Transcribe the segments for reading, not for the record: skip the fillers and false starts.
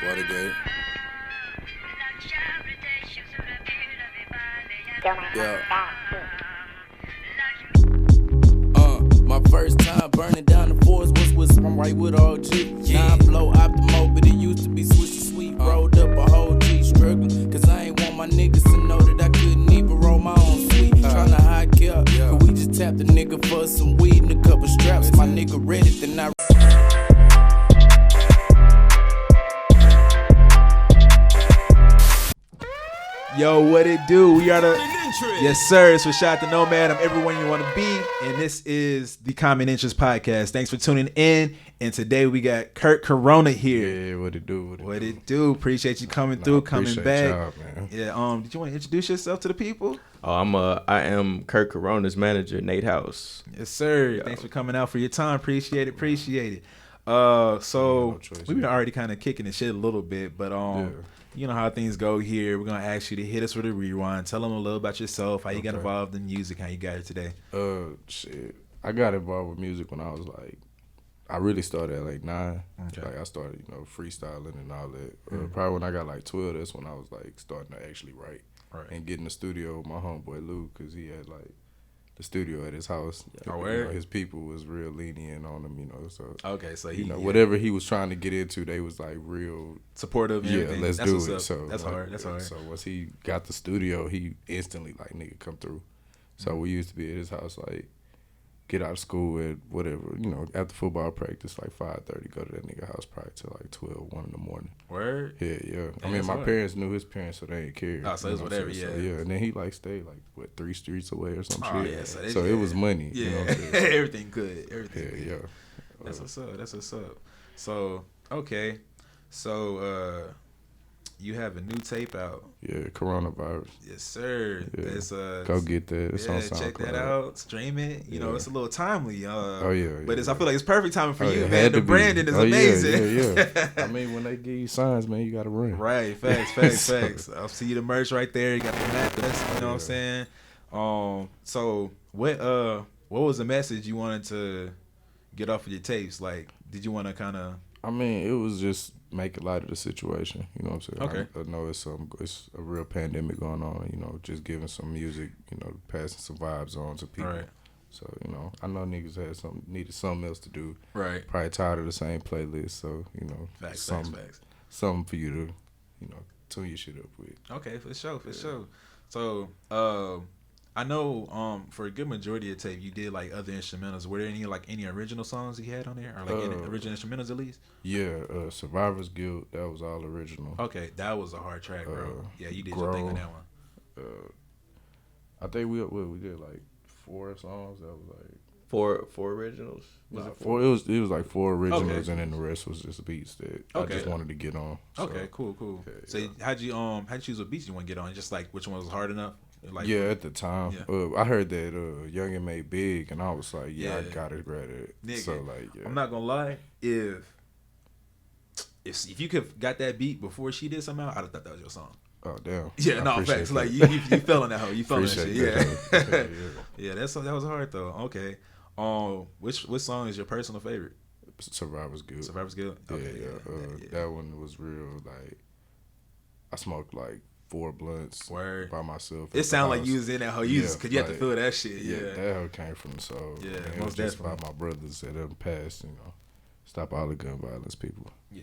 Watergate. Yeah. My first time burning down the forest was with some right with OG. Now I blow optimal, but it used to be switch to sweet. Rolled up a whole G, struggling, cause I ain't want my niggas to know that I couldn't even roll my own sweet. Tryna hide care, but we just tapped a nigga for some weed and a couple straps. My nigga read it, then I. Yo, what it do? We are the yes, sir. It's Rashad the Nomad. I'm everyone you want to be, and this is the Common Interest Podcast. Thanks for tuning in. And today we got Curt Corona here. Yeah, what it do? What it do? Appreciate you coming through, coming back. Y'all, man. Yeah. Did you want to introduce yourself to the people? Oh, I am Curt Corona's manager, Nate House. Yes, sir. Yo. Thanks for coming out for your time. Appreciate it. So no choice, we've been already kind of kicking the shit a little bit, but you know how things go here. We're gonna ask you to hit us with a rewind. Tell them a little about yourself, how you got involved in music, how you got it today. Shit. I got involved with music when I was like, I really started at like 9. Okay. Like I started, freestyling and all that. Probably when I got like 12, that's when I was like starting to actually write and get in the studio with my homeboy Lou, because he had like the studio at his house. His people was real lenient on him, so Okay, so he whatever he was trying to get into, they was like real supportive. And everything. let's That's do what's it. up. So that's hard. So once he got the studio, he instantly like, nigga, come through. So we used to be at his house, like get out of school at whatever, after football practice, like 5:30, go to that nigga house probably till like 12, 1 in the morning. Word? Yeah. I mean, my parents knew his parents, so they ain't care. Oh, so it's whatever, So, yeah. and then he like stayed like 3 streets away or some Oh, shit. yeah, so it was money. Yeah, You know what I'm saying? So, everything good. Everything good. yeah. That's what's up. So, okay. So, you have a new tape out. Yeah, coronavirus. Yes, sir. Yeah. It's, Go get that. It's on SoundCloud. check that out. Stream it. It's a little timely. But I feel like it's perfect timing for you, man. The branding is amazing. Yeah. I mean, when they give you signs, man, you got to run. Right. Facts. I'll see the merch right there. You got the map. You know what I'm saying? So what was the message you wanted to get off of your tapes? Like, did you want to kind of? I mean, it was just make light of the situation. You know what I'm saying? Okay. I know it's a real pandemic going on. Just giving some music, passing some vibes on to people. Right. So I know niggas needed something else to do. Right. Probably tired of the same playlist. So Facts. something for you to tune your shit up with. Okay, for sure. So, I know for a good majority of the tape, you did like other instrumentals. Were there any original songs you had on there, or like any original instrumentals at least? Yeah, Survivor's Guilt, that was all original. Okay, that was a hard track, bro. Yeah, you did your Grow, thing on that one. I think we did like 4 songs. That was like Four originals. Was it 4? It was like 4 originals, Okay. and then the rest was just beats that I Okay. just wanted to get on. So, Okay, cool. yeah, So yeah. how'd you choose what beats you want to get on? Just like which one was hard enough? Like, yeah, at the time, Yeah. I heard that Youngin made big, and I was like, yeah, I Yeah. gotta grab it. Nigga, So like, yeah. I'm not gonna lie. If you could got that beat before she did somehow, I'd have thought that was your song. Oh damn. Yeah, I no, appreciate facts. that. Like you fell on that hoe. You fell on that shit. Appreciate Yeah. yeah. Yeah, that was hard though. Okay. Which song is your personal favorite? Survivor's Guilt. Survivor's Guilt. Okay, yeah. That one was real. Like, I smoked like 4 blunts Word. by myself. It sounded like you was in that hoe. Cause you had to like, feel that shit. Yeah, Yeah. that hoe came from the soul. Yeah, And it most was just definitely. by my brothers that have passed. Stop all the gun violence, people. Yeah.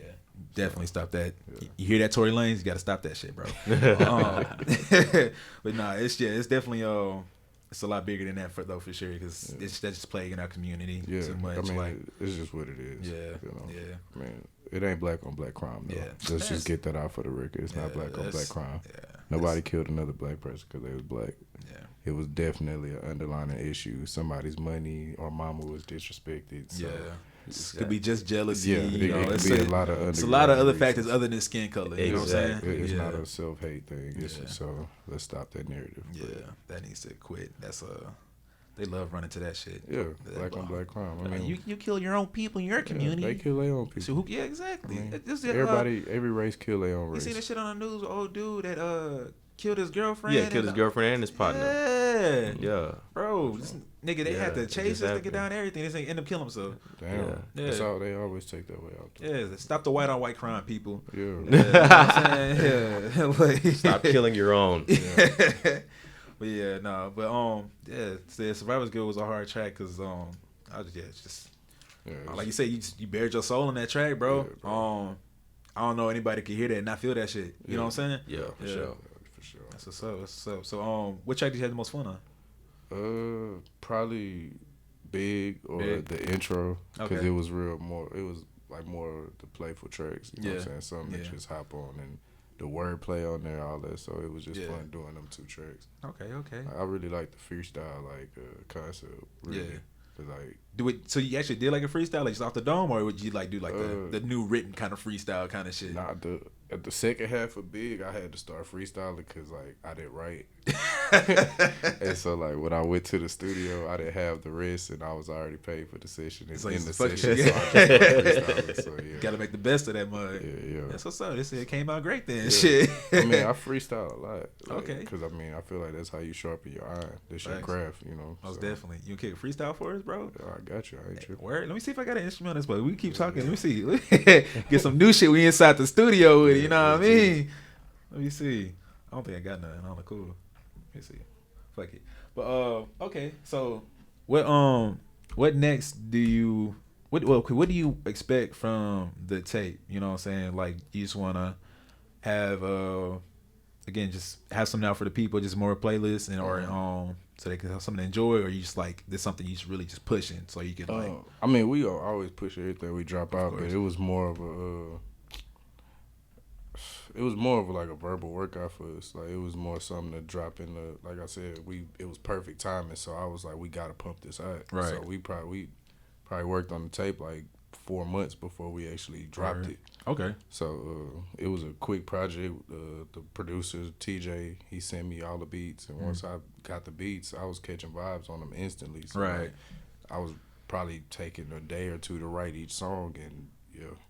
Definitely stop that. Yeah. You hear that, Tory Lanez? You got to stop that shit, bro. But nah, it's definitely it's a lot bigger than that for sure, because that's just plaguing our community too much. I mean, like, it's just what it is. Yeah, yeah. I mean, it ain't black on black crime, though. Yeah. Let's just get that out for the record. It's not black on black crime. Yeah, Nobody killed another black person because they was black. Yeah. It was definitely an underlying issue. Somebody's money or mama was disrespected. So, It could be just jealousy. Yeah, you know, it could be a lot of it's a lot of other reasons. factors other than skin color. You know what I'm saying? It's Yeah. not a self-hate thing. So let's stop that narrative. Yeah, that needs to quit. That's they love running to that shit. Yeah, black on black crime. I mean, you kill your own people in your community. they kill their own people. So exactly. I mean, This- every race kill their own You race. see that shit on the news? Old dude that killed his girlfriend. Yeah, killed his girlfriend and his partner. Yeah. Bro, this nigga, they had to chase this nigga down and everything. This nigga end up killing himself. Damn. Yeah. That's all they always take that way out. Yeah, stop the white on white crime, people. Yeah. You know what I'm saying? Yeah. Like, stop killing your own. Yeah. But yeah, no. But the Survivor's Guild was a hard track because I was just like you said, you buried your soul in that track, bro. Yeah, bro. I don't know anybody could hear that and not feel that shit. You know what I'm saying? Yeah, for sure. That's what's up. That's what's up. So what track did you have the most fun on? Probably Big or the intro because it was more like more the playful tracks. You know what I'm saying? Something to just hop on and the wordplay on there, all that. So it was just fun doing them two tracks. Okay. I really like the freestyle concept. Really. Yeah. Like, so you actually did like a freestyle, like just off the dome, or would you like do like the new written kind of freestyle kind of shit? Nah, at the second half of Big, I had to start freestyling because like I didn't write, and so like when I went to the studio, I didn't have the rest, and I was already paid for the session. It's like in the session, so I just started freestyling. So yeah, gotta make the best of that mud. Yeah. That's what's up. It came out great then. Yeah. Shit. I mean, I freestyle a lot. Okay. Because I mean, I feel like that's how you sharpen your eye. That's your craft, you know. Most definitely. You kick a freestyle for us, bro? I got you. I ain't tripping. Word. Let me see if I got an instrument on this, but we keep talking. Let me see. Get some new shit. We inside the studio with it. You know what I mean? Let me see. I don't think I got nothing. I don't know. Cool. Let me see. Fuck it. But okay. So what next do you what do you expect from the tape? You know what I'm saying? Like you just wanna have again just have something out for the people, just more playlists and or so they can have something to enjoy, or you just like there's something you just really just pushing so you can like. I mean, we always push everything we drop out, but it was more of a. It was more of like a verbal workout for us. Like it was more something to drop in the. Like I said, it was perfect timing. So I was like, we gotta pump this out. Right. So we probably worked on the tape like 4 months before we actually dropped it. Okay. So it was a quick project. The producer TJ, he sent me all the beats, and once I got the beats, I was catching vibes on them instantly. So like, I was probably taking a day or two to write each song, and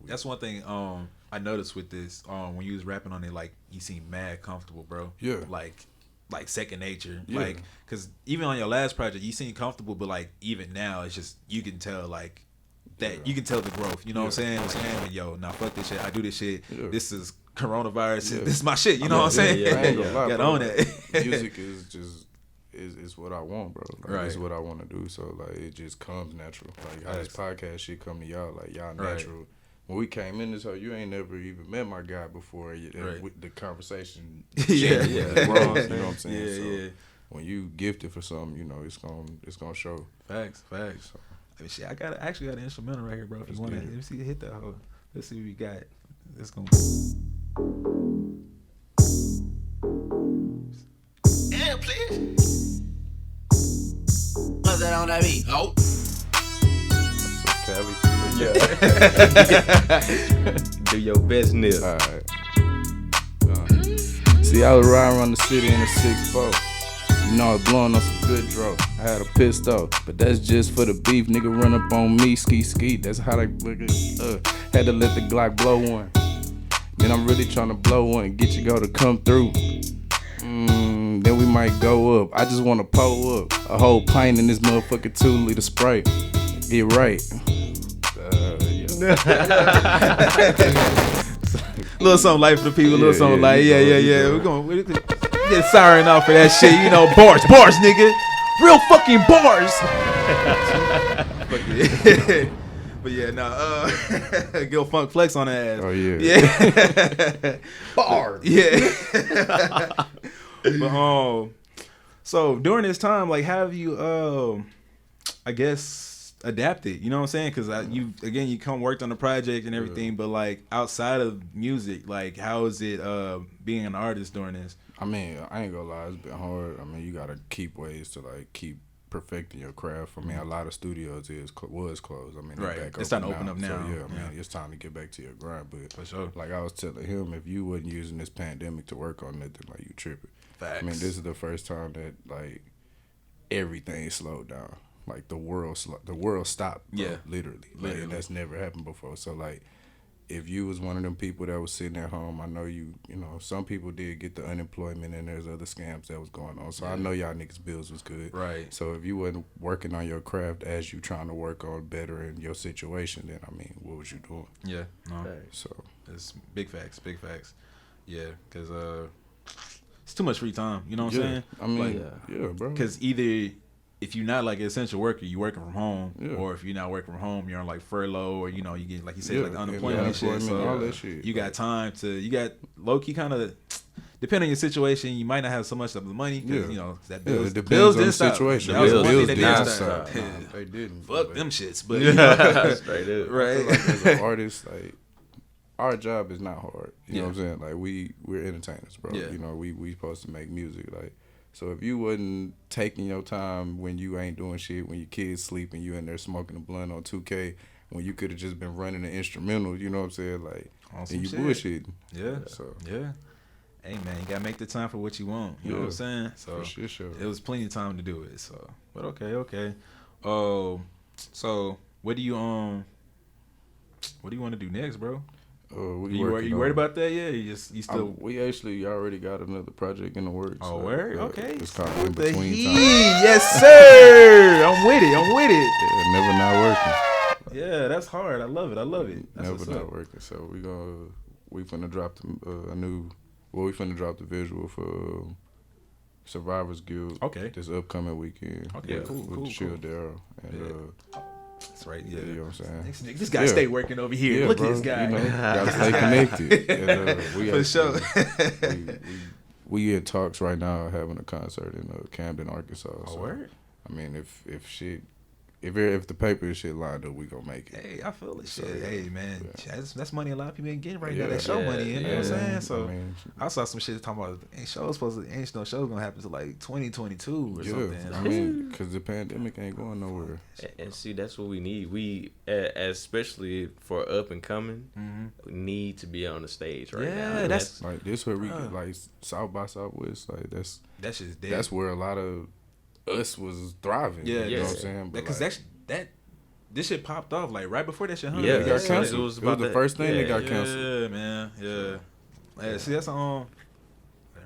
that's one thing I noticed with this. When you was rapping on it, like you seemed mad comfortable, bro. Yeah. Like second nature. Yeah. Like, cause even on your last project, you seemed comfortable, but like even now, it's just you can tell like. That you can tell the growth, you know what I'm saying? Like, man, yo, now fuck this shit. I do this shit. Yeah. This is coronavirus. Yeah. This is my shit. You know what I'm saying? I ain't gonna lie, got on that. Music is just is what I want, bro. Like, it's what I want to do. So like, it just comes natural. Like how this podcast shit come to y'all, like y'all natural. Right. When we came in this whole, you ain't never even met my guy before. With the conversation, wrong. You know what I'm saying? Yeah. When you gifted for something, you know it's gonna show. Facts. So. I mean, shit, I actually got an instrumental right here, bro. If you want to, let me see, hit that hoe. Let's see what we got. It's gonna. Yeah, please. What's that on that beat? Oh. Yeah. Do your best, Nip. All right. See, I was riding around the city in a 6'4". You know I was blowing on some good dro. I had a pistol, but that's just for the beef. Nigga run up on me, ski. That's how they had to let the Glock blow one. Then I'm really trying to blow one, get your girl to come through. Then we might go up. I just wanna pull up a whole pint in this motherfucker 2-liter Sprite. Get right. Little something light for the people. Little something light. Yeah. We're gonna get siren off for that shit. You know, bars, nigga. Real fucking bars. But yeah, no. Gil Funk flex on that ass. Oh yeah. Bars. Yeah. But so during this time, like, have you I guess adapted, you know what I'm saying? Because you come worked on the project and everything, but like outside of music, like how is it being an artist during this? I mean, I ain't gonna lie, it's been hard. I mean, you gotta keep ways to like keep perfecting your craft. I mean, a lot of studios was closed. I mean, it's time to open up now. So, yeah, I mean, it's time to get back to your grind. But for sure, like I was telling him, if you wasn't using this pandemic to work on nothing, like you tripping. Facts. I mean, this is the first time that like everything slowed down. Like the world stopped, bro, literally. And that's never happened before. So like, if you was one of them people that was sitting at home, I know you know, some people did get the unemployment and there's other scams that was going on. So I know y'all niggas' bills was good. Right. So if you wasn't working on your craft as you trying to work on bettering your situation, then, I mean, what was you doing? Yeah. No. Right. So It's big facts. Yeah, because it's too much free time. You know what I'm saying? I mean, like, yeah, bro. Because either if you're not like an essential worker, you working from home, Yeah. or if you're not working from home, you're on like furlough, or you know, you get like you said, like the unemployment and shit. unemployment, So all that shit. you got time to, you got low key kind of. Depending on your situation, you might not have so much of the money because you know that bills. It depends bills on the didn't stop. situation. That was Bills one thing that didn't didn't stop. stop. Nah, they didn't. Fuck but them shits, but you know, Straight up. right? I feel like as an artist, like, our job is not hard. You know what I'm saying? Like, we're entertainers, bro. Yeah. You know, we supposed to make music. Like, so if you wasn't taking your time when you ain't doing shit, when your kids sleeping, you in there smoking a blunt on 2K, when you could have just been running an instrumental, you know what I'm saying? Like, and you bullshitting. Yeah. So Yeah. Hey man, you gotta make the time for what you want. You know what I'm saying? So for sure. it was plenty of time to do it. So, but okay. So what do you want to do next, bro? You worried about that? Yeah, you still. We actually already got another project in the works. Oh, word? Okay. It's called In Between Time. Yes, sir. I'm with it. Yeah, never not working. Yeah, that's hard. I love it. That's Never not working. So we finna drop we finna drop the visual for Survivors Guild. Okay. This upcoming weekend. Okay, cool. With Chill Darryl and That's right. Yeah. you know what I'm saying. This guy stay working over here. Yeah, Look bro, at this guy. You know, gotta stay connected. And, we For actually- sure. we in talks right now having a concert in Camden, Arkansas. Oh, word? I mean, if the paper and shit lined up, we gonna make it. Hey, I feel it. Shit. So, yeah. Hey, man, that's money a lot of people ain't getting right Yeah. now. That show money, you know what I'm saying? So I mean, I saw some shit talking about ain't no shows gonna happen to like 2022 or something. I mean, because the pandemic ain't going nowhere. And see, that's what we need. We, especially for up and coming, we need to be on the stage right now. Yeah, And that's Like this where we get like South by Southwest. Like that's just dead. that's where a lot of us was thriving. Yeah, you know yeah. what I'm saying? But because like, this shit popped off like right before that shit. Huh? Yeah, it got yeah. canceled. It It was was, about the that- first thing that yeah, got canceled. Yeah, man. Yeah. See, that's that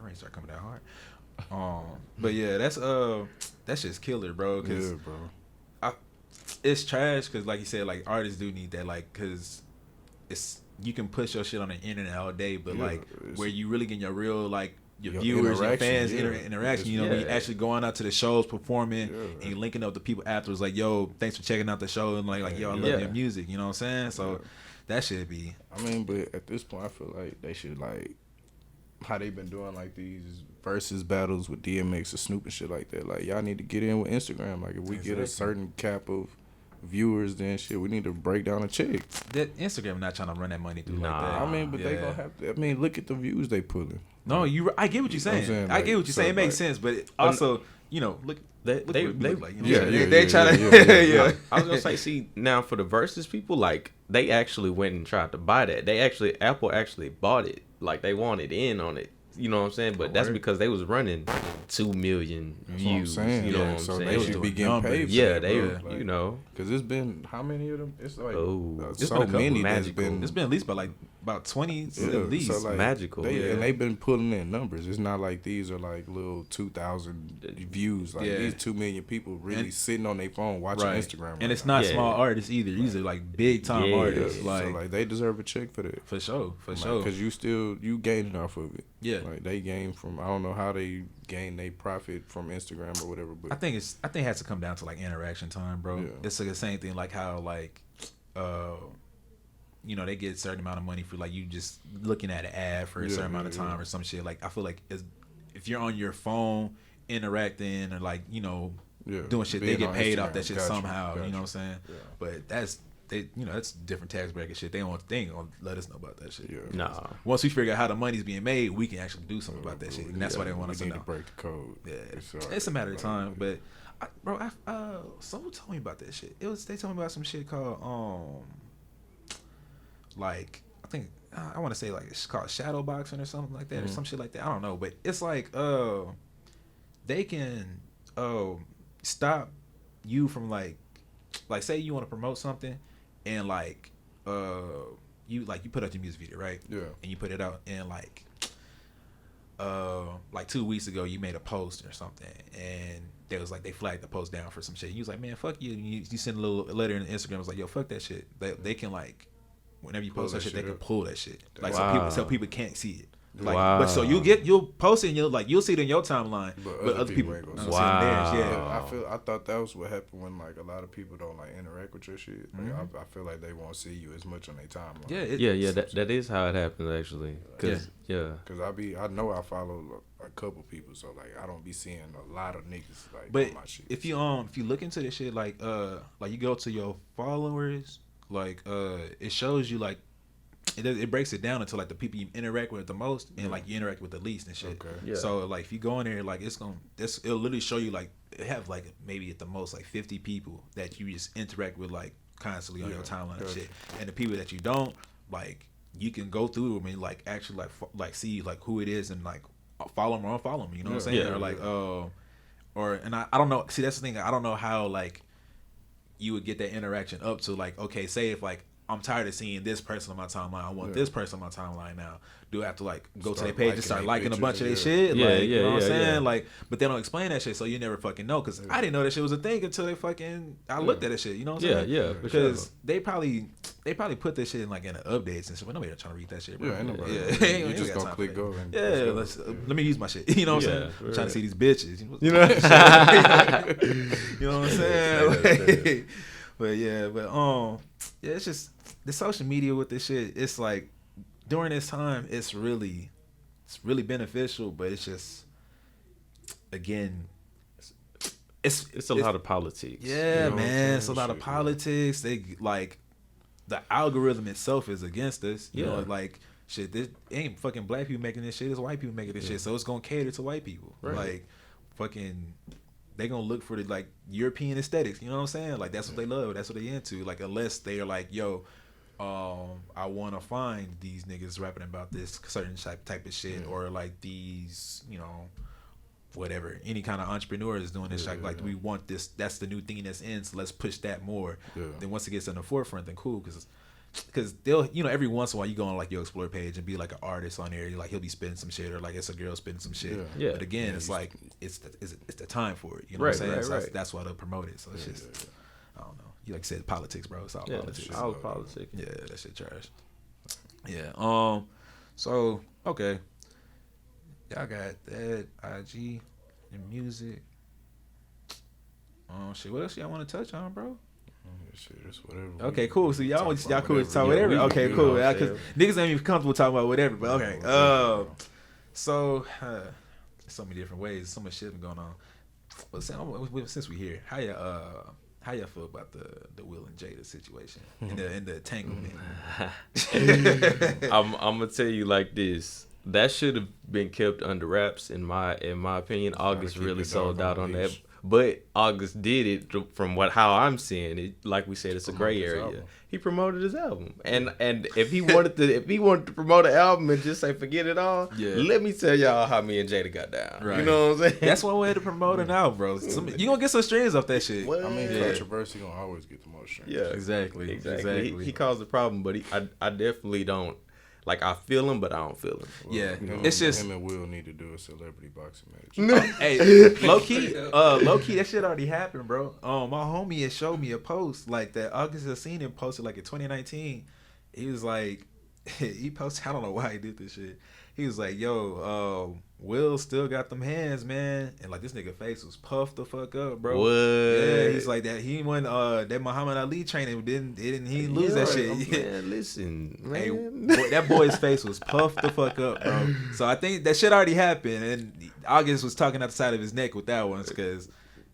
rain start coming down hard. But yeah, that's just killer, bro. Cause Yeah, bro. it's trash because, like you said, like artists do need that, like, cause you can push your shit on the internet all day, but Yeah, like where you really getting your real like your Your viewers, your interaction, fans, yeah. interaction. You know, when you actually going out to the shows, performing, and you linking up with people afterwards. Like, yo, thanks for checking out the show, and like yo, I love your music. You know what I'm saying? So that should be. I mean, but at this point, I feel like they should like how they been doing like these versus battles with DMX or Snoop and shit like that. Like y'all need to get in with Instagram. Like if we get a certain cap of viewers, then shit, we need to break down a check. That Instagram not trying to run that money through like that. I mean, but they gonna have to. I mean, look at the views they pulling. No, I get what you're saying. I get what you're saying. It makes sense, but it also, you know, look. They look like, you know, they try to. Yeah. I was gonna say, see, now for the versus people, like they actually went and tried to buy that. Apple actually bought it. Like they wanted in on it. You know what I'm saying? But that's because they was running 2 million views. You know what I'm so saying? they should be getting paid. For yeah, that, they, bro. you know, because it's been how many of them? It's like it's so been a couple many that's magical. been. It's been at least about 20 at least. So like, magical. and they've been pulling in numbers. It's not like these are like little 2,000 views. Like these 2 million people really sitting on their phone watching Instagram. And it's not small artists either. These are like big time artists. So like they deserve a check for that. For sure. Because you gaining off of it. Yeah. Like they gain from, I don't know how they gain they profit from Instagram or whatever, but I think it has to come down to like interaction time, bro. Yeah. It's like the same thing like how like you know, they get a certain amount of money for like you just looking at an ad for a certain amount of time or some shit. Like I feel like if you're on your phone interacting or like, you know, doing shit, they get paid off that shit somehow. You know what I'm saying? Yeah. But that's different tax bracket shit. They ain't gonna let us know about that shit. Yeah. nah. Once we figure out how the money's being made, we can actually do something about that shit, and that's why they want us to need know. to break the code. Yeah, it's a matter of time. But someone told me about that shit. They told me about some shit called like I think I want to say like it's called shadow boxing or something like that or some shit like that. I don't know, but it's like they can stop you from like say you want to promote something and like you put out your music video, right? Yeah. And you put it out, and like 2 weeks ago, you made a post or something, and they was like they flagged the post down for some shit. You was like, man, fuck you. You send a little letter in Instagram. It was like, yo, fuck that shit. They can like, whenever you post that shit, they can pull that shit. Like so people can't see it. Like, but so you'll post it and you'll see it in your timeline, but other people ain't gonna see it theirs. Yeah, I thought that was what happened when like a lot of people don't like interact with your shit. Like, I feel like they won't see you as much on their timeline. Yeah. That is how it happens actually. Cause I know I follow a couple people, so like I don't be seeing a lot of niggas like but on my shit. If you look into this shit, like you go to your followers, like it shows you like. It breaks it down into like the people you interact with the most and like you interact with the least and shit. Okay. Yeah. So like if you go in there, like it'll literally show you like it have like maybe at the most like 50 people that you just interact with like constantly on your timeline and shit. And the people that you don't, like you can go through them and like actually like see like who it is and like follow them or unfollow them. You know what I'm saying? Or like and I don't know. See, that's the thing. I don't know how like you would get that interaction up to like, okay, say if like I'm tired of seeing this person on my timeline. I want this person on my timeline now. Do I have to like go to their page and start liking a bunch of their shit? You know what I'm saying? Like, but they don't explain that shit, so you never fucking know. Cause I didn't know that shit was a thing until I looked at that shit. You know what I'm saying? Yeah. Because they probably put this shit in like in the updates and shit. But nobody trying to read that shit, bro. Yeah, ain't nobody. You just gonna click go. And let me use my shit. You know what I'm saying? I'm trying to see these bitches. You know. You know what I'm saying? But it's just. The social media with this shit, it's like during this time, it's really beneficial, but it's just again, it's a lot of politics. Yeah, you know, man, it's a lot of politics. They like the algorithm itself is against us. You know, like shit. This ain't fucking black people making this shit. It's white people making this shit. So it's gonna cater to white people. Right. Like fucking. They gonna look for the like European aesthetics. You know what I'm saying? Like that's what they love. That's what they into. Like unless they are like, yo. I want to find these niggas rapping about this certain type of shit, or like these, you know, whatever. Any kind of entrepreneur is doing this. Like we want this. That's the new thing that's in. So let's push that more. Then once it gets in the forefront, then cool, because they'll, you know, every once in a while you go on like your Explore page and be like an artist on there. Like he'll be spitting some shit, or like it's a girl spitting some shit. Yeah. But again, it's like it's the time for it. You know what I'm saying? So that's why they'll promote it. So it's just I don't know. You like said politics, bro. It's all politics. All politics. Yeah, that shit trash. Yeah. So okay, y'all got that IG and music. Shit. What else y'all want to touch on, bro? Shit, just whatever. Okay, cool. So y'all cool to talk whatever. Okay, cool. Because niggas ain't even comfortable talking about whatever. But okay. So so many different ways. So much shit been going on. But since we here, how y'all feel about the Will and Jada situation in the entanglement? I'm gonna tell you like this. That should have been kept under wraps in my opinion. August really sold out on that. But August did it from how I'm seeing it. Like we said, it's a gray area. He promoted his album, and if he wanted to promote an album and just say forget it all, let me tell y'all how me and Jada got down. Right. You know what I'm saying? That's one way to promote an album, bro. You gonna get some streams off that shit. What? I mean, controversy gonna always get the most streams. Yeah, exactly. He caused the problem, but I definitely don't. Like, I feel him, but I don't feel him. Well, yeah, it's just him and Will need to do a celebrity boxing match. Hey, low key, that shit already happened, bro. My homie had showed me a post like that. August had seen him posted like in 2019. He was like, he posted. I don't know why he did this shit. He was like, "Yo, Will still got them hands, man," and like this nigga face was puffed the fuck up, bro. What? Yeah, he's like that. He won that Muhammad Ali training. He didn't lose that shit. Man, listen, man. Hey, that boy's face was puffed the fuck up, bro. So I think that shit already happened, and August was talking out the side of his neck with that one, because.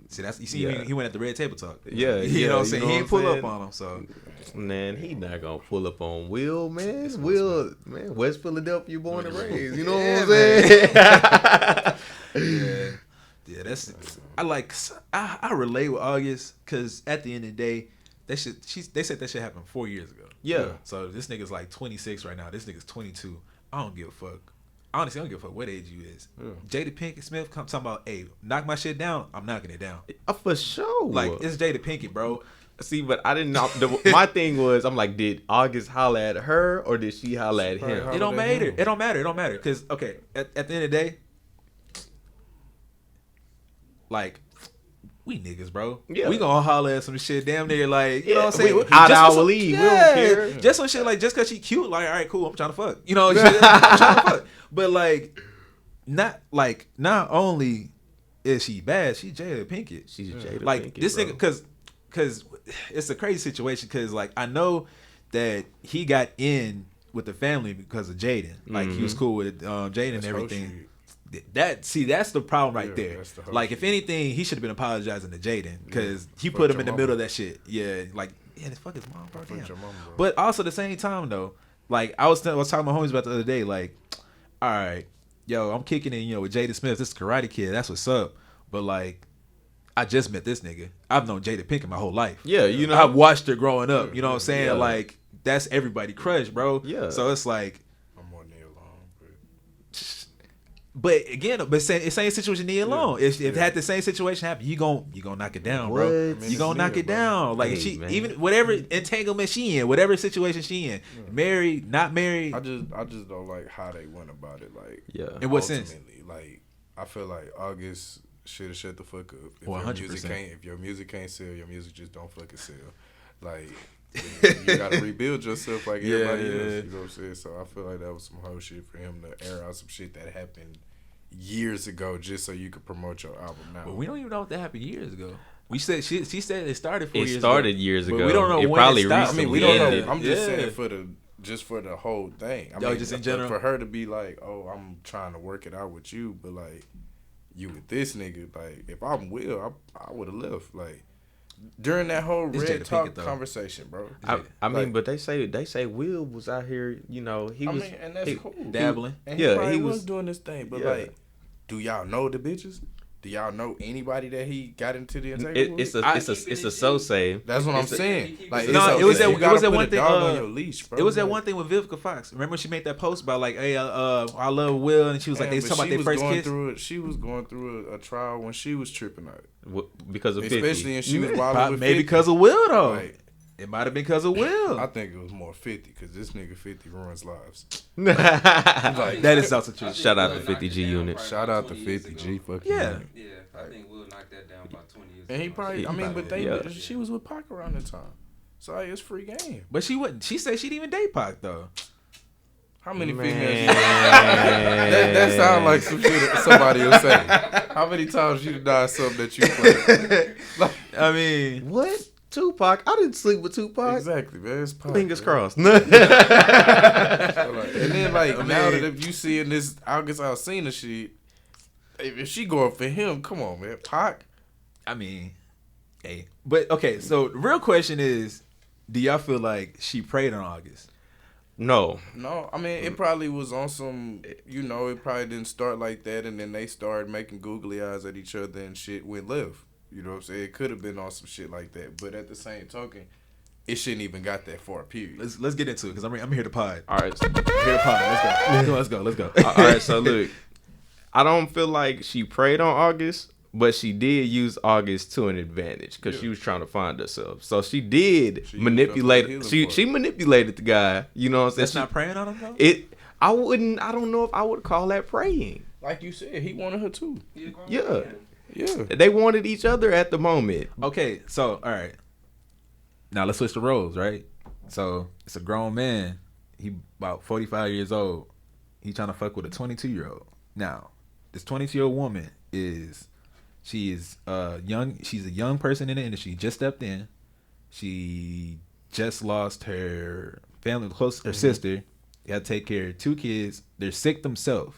He went at the red table talk. Yeah, you know what I'm saying. He ain't pull up on him, so man, he not gonna pull up on Will, man. Will, man, West Philadelphia born and raised. You know what I'm saying? Yeah. That's I relate with August, because at the end of the day, they said that shit happened 4 years ago. Yeah. So this nigga's like 26 right now. This nigga's 22. I don't give a fuck. Honestly, I don't give a fuck what age you is. Yeah. Jada Pinkett Smith come talking about, hey, knock my shit down. I'm knocking it down. For sure. Like, it's Jada Pinkett, bro. See, but I didn't know. My thing was, I'm like, did August holler at her or did she holler at him? It don't matter. It don't matter. Because, okay, at the end of the day, like, we niggas, bro. Yeah. We gonna holler at some shit damn near like, you know what I'm saying? Out of our league. Yeah. We don't care. Just some shit like, just because she cute, like, all right, cool, I'm trying to fuck. You know, I'm trying to fuck. But, like, not only is she bad, she Jada Pinkett. She's Jada like, Pinkett, this bro. nigga, because it's a crazy situation, because, like, I know that he got in with the family because of Jaden. Like, he was cool with Jaden and everything. That's the problem right there. Like, if anything, he should have been apologizing to Jaden, because he put him in the middle of that shit. Yeah, like, this fuck his mom, bro. Damn. But also at the same time though, like, I was talking to my homies about the other day, like, all right, yo, I'm kicking in, with Jada Smith, this Karate Kid, that's what's up. But, like, I just met this nigga. I've known Jada Pinkett my whole life. Yeah, I've watched her growing up. You know what I'm saying? Yeah. Like, that's everybody crush, bro. Yeah. So it's like, but again, same situation Nia Long. If had the same situation happen, you gonna knock it down, bro. You gonna knock it down. Like, even whatever entanglement she in, whatever situation she in, married, not married. I just don't like how they went about it. Like, in what sense? Like, I feel like August should have shut the fuck up. If 100%. If your music can't sell, your music just don't fucking sell. Like, you gotta rebuild yourself like everybody else. You know what I'm saying? So I feel like that was some whole shit for him to air out some shit that happened years ago just so you could promote your album now. But we don't even know if that happened years ago. We said she said it started 4 years ago. It started years ago. But we don't know it when probably it stopped. recently I mean, we don't ended. know. I'm just saying for the whole thing. I mean, just in general. For her to be like, oh, I'm trying to work it out with you, but like, you with this nigga, like, if I'm Will, I would have left. Like, during that whole Red Talk conversation, bro. I mean, but they say Will was out here, he was. And that's cool. Dabbling. And he was doing this thing, but like, do y'all know the bitches? Do y'all know anybody that he got into the entanglement with? It's a so say. That's what I'm saying. Like, it was that one thing. On your leash, bro. It was that one thing with Vivica Fox. Remember when she made that post about like, hey, I love Will, and she was like, they talking about their first kiss. She was going through a trial when she was tripping out because of 50. Especially, and she was wild with 50. Maybe because of Will though. Like, it might have been because of Will. I think it was more 50 because this nigga 50 ruins lives. Like, that is also true. Shout out to 50G unit. Shout out to 50G fucking unit. Yeah, I think Will knocked that down about 20 years and he ago. probably, she was with Pac around the time. So like, it's free game. But she wouldn't. She said she didn't even date Pac though. How many females? That sounds like some shit somebody will say. How many times you denied something that you played? I mean, what? Tupac? I didn't sleep with Tupac. Exactly, man. It's Pac, fingers crossed. And then, like, now that if you seeing this August Alsina shit, if she going for him, come on, man. Pac? I mean, hey. But, okay, so the real question is, do y'all feel like she preyed on August? No. I mean, it probably was on some, it probably didn't start like that, and then they started making googly eyes at each other and shit went left. You know what I'm saying? It could have been on some shit like that, but at the same token, it shouldn't even got that far. Period. Let's get into it because I'm here to pod. All right, here to pod. Let's go. All right, so look, I don't feel like she preyed on August, but she did use August to an advantage because she was trying to find herself. So she did manipulate. She manipulated the guy. You know what I'm saying? That's not preying on him though. I don't know if I would call that praying. Like you said, he wanted her too. Yeah. They wanted each other at the moment. Okay, so all right. Now let's switch the roles, right? So it's a grown man. He about 45 years old. He trying to fuck with a 22-year-old. Now, this 22-year-old woman she is young. She's a young person in the industry. Just stepped in. She just lost her family, her sister. They had to take care of 2 kids. They're sick themselves.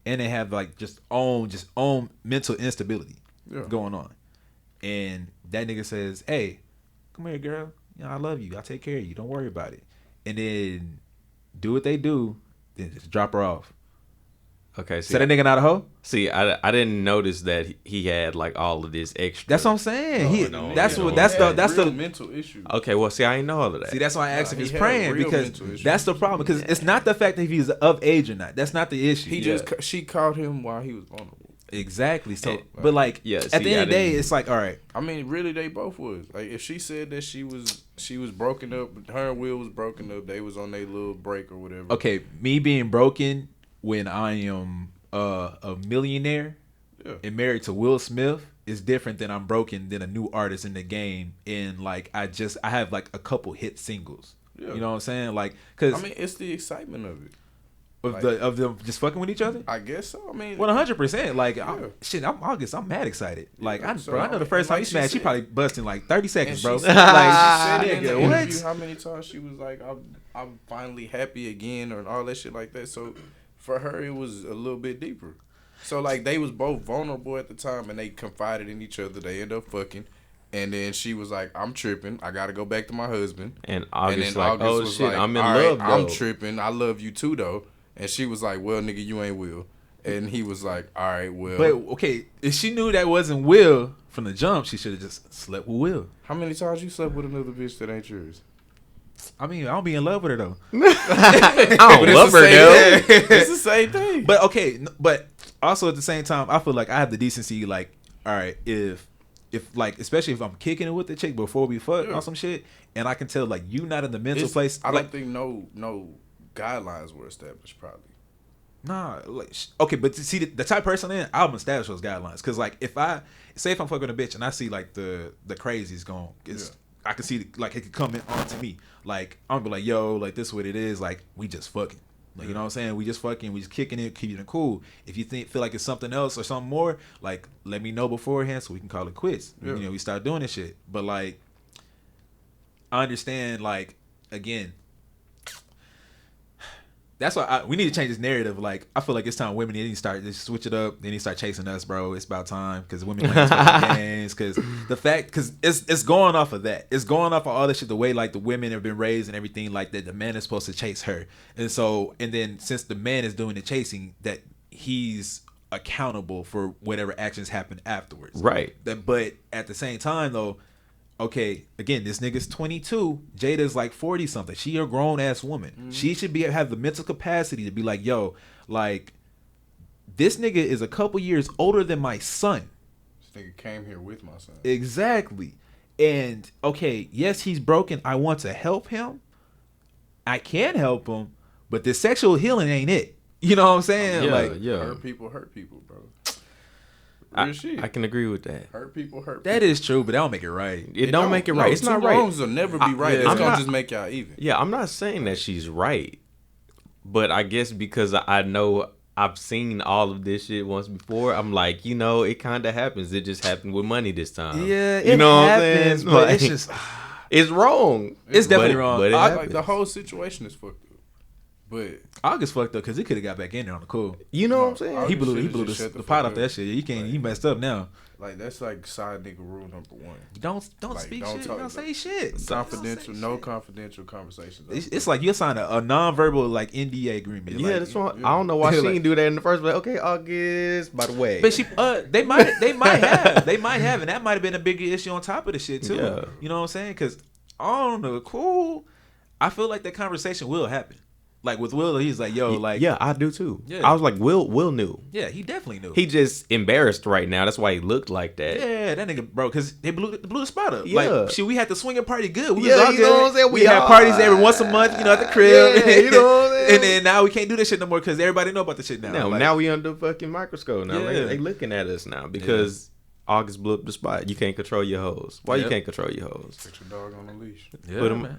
And they have like just own mental instability going on. And that nigga says, hey, come here, girl. I love you. I'll take care of you. Don't worry about it. And then do what they do, then just drop her off. Okay. So that nigga not a hoe? See, I didn't notice that he had like all of this extra. That's what I'm saying. That's the mental issue. Okay, well, see, I ain't know all of that. See, that's why I asked if he's praying because that's the problem. Because it's not the fact that if he's of age or not. That's not the issue. She caught him while he was vulnerable. Exactly. So, but like, yeah, at the end of the day, it's like, all right. I mean, really, they both was. Like, if she said that she was broken up, her and Will was broken up, they was on their little break or whatever. Okay, me being broken when I am a millionaire and married to Will Smith is different than I'm broken than a new artist in the game. And like, I have like a couple hit singles. Yeah. You know what I'm saying? Like, cause I mean, it's the excitement of it. Of them just fucking with each other? I guess so. I mean, 100%. Like, I'm August. I'm mad excited. Like, I know the first time you smashed, she probably busting like 30 seconds, bro. Said, like, she said in the interview how many times she was like, I'm finally happy again, or all that shit like that. So for her, it was a little bit deeper. So like, they was both vulnerable at the time, and they confided in each other. They ended up fucking. And then she was like, I'm tripping. I got to go back to my husband. And August like, oh shit, I'm in love, though. I'm tripping. I love you too, though. And she was like, well, nigga, you ain't Will. And he was like, all right, Will. But, okay, if she knew that wasn't Will from the jump, she should have just slept with Will. How many times you slept with another bitch that ain't yours? I mean, I don't be in love with her, though. I don't love her, though. It's the same thing. But, okay, but also at the same time, I feel like I have the decency, like, all right, if like, especially if I'm kicking it with the chick before we fuck on some shit, and I can tell, like, you not in the mental place. I don't think no guidelines were established, probably. Nah, like, okay, but to see the type of person I'm establish those guidelines. Cause like, if I'm fucking a bitch and I see like the crazies going, I can see like it could come in onto me. Like, I'm gonna be like, yo, like, this is what it is. Like, we just fucking. Like, you know what I'm saying? We just fucking, we just kicking it, keeping it cool. If you feel like it's something else or something more, like, let me know beforehand so we can call it quits. You know, we start doing this shit. But like, I understand, like, again, that's why we need to change this narrative. Like, I feel like it's time women need to start just switch it up. They need to start chasing us, bro. It's about time because women playing these games. Because it's going off of that. It's going off of all this shit. The way like the women have been raised and everything like that. The man is supposed to chase her, and then since the man is doing the chasing, that he's accountable for whatever actions happen afterwards. Right. But at the same time though. Okay, again, this nigga's 22. Jada's like 40 something. She a grown ass woman. Mm-hmm. She should have the mental capacity to be like, yo, like, this nigga is a couple years older than my son. This nigga came here with my son. Exactly. And okay, yes, he's broken. I want to help him. I can help him, but the sexual healing ain't it. You know what I'm saying? Hurt people, bro. I can agree with that. Hurt people. That is true, but that don't make it right. It don't make it right. It's not right. Wrongs will never be right. It's gonna just make y'all even. Yeah, I'm not saying that she's right, but I guess because I know I've seen all of this shit once before, I'm like, you know, it kind of happens. It just happened with money this time. Yeah, you know happens, what I'm saying? But it's just, it's wrong. It's definitely wrong. But like the whole situation is fucked up. But August fucked up because he could have got back in there on the cool. You know what I'm saying? He blew the pot off that shit. He messed up now. Like, that's like side nigga rule number one. Don't speak shit. Don't say shit. Confidential, no confidential conversations. It's like you sign a non-verbal like NDA agreement. Yeah, like, that's why I don't know why she didn't do that in the first place. Okay, August. By the way, but she they might have, and that might have been a bigger issue on top of the shit too. Yeah. You know what I'm saying? Because I don't know, cool. I feel like that conversation will happen. Like with Will, he's like, yo, like... Yeah, I do too. Yeah. I was like, Will knew. Yeah, he definitely knew. He just embarrassed right now. That's why he looked like that. Yeah, that nigga, bro, because they blew the spot up. Yeah. Like, shit, we had the swinging party good. We was all good. You know what I'm saying? We had parties every once a month, you know, at the crib. Yeah, you know what I'm saying? And then now we can't do this shit no more because everybody know about the shit now. Now we under fucking microscope now. Yeah. They looking at us now because... August blew up the spot. You can't control your hoes. Why you can't control your hoes? Put your dog on the leash. Yeah, Put him,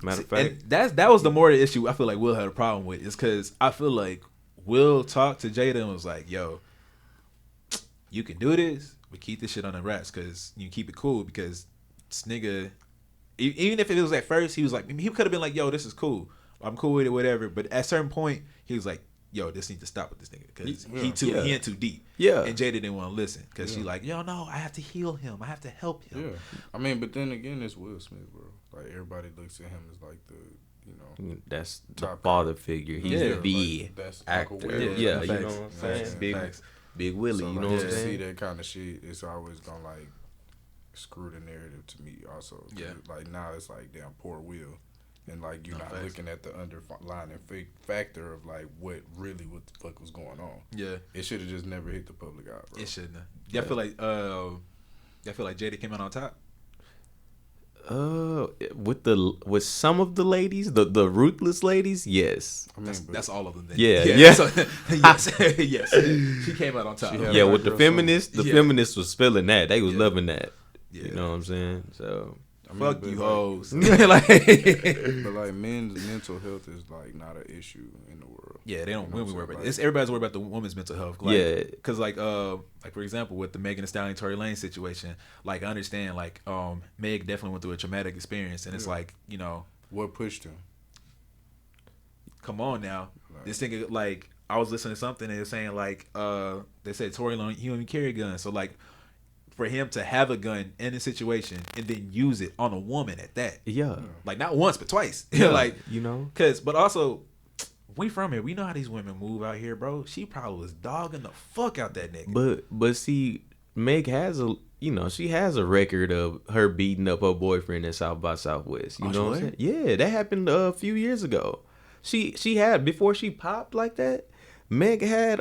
matter of fact, and that was the more the issue I feel like Will had a problem with is because I feel like Will talked to Jada and was like, "Yo, you can do this, but keep this shit on the rats because you keep it cool because this nigga, even if it was at first, he was like, he could have been like, yo, this is cool, I'm cool with it, whatever. But at a certain point, he was like, yo, this needs to stop with this nigga because he in too deep. Yeah. And Jada didn't want to listen because she like, yo, no, I have to heal him. I have to help him. Yeah. I mean, but then again, it's Will Smith, bro. Like, everybody looks at him as like the, you know. That's the father figure. He's the like, that's actor. Yeah, you know what I'm saying? Big Willie, so, you know like, what I'm saying? See that kind of shit, it's always gonna, like, screw the narrative to me also. Yeah. Like, now it's like, damn, poor Will. and like you're not looking at the underlying factor of like what the fuck was going on. Yeah, it should have just never hit the public eye, bro. It shouldn't have. Yeah, I feel like Jada came out on top. With some of the ladies, the ruthless ladies, yes. I mean, that's all of them. Then. Yeah. So, yes. She came out on top. Yeah, with the feminists, feminists was feeling that. They was loving that. Yeah. You know what I'm saying? So. Fuck you hoes. But like men's mental health is like not an issue in the world. Yeah, they don't. Women worry about it. Everybody's worried about the woman's mental health. Like, because like for example, with the Megan Thee Stallion Tory Lanez situation, like I understand like Meg definitely went through a traumatic experience, and it's like what pushed him. Come on now, this thing like I was listening to something and they're saying like they said Tory Lanez he don't even carry a gun, so like. For him to have a gun in a situation and then use it on a woman at that. Yeah. Like not once, but twice. Yeah, like, but also, we from here. We know how these women move out here, bro. She probably was dogging the fuck out that nigga. But see, Meg has she has a record of her beating up her boyfriend at South by Southwest. You know what I'm saying? Yeah, that happened a few years ago. She had, before she popped like that, Meg had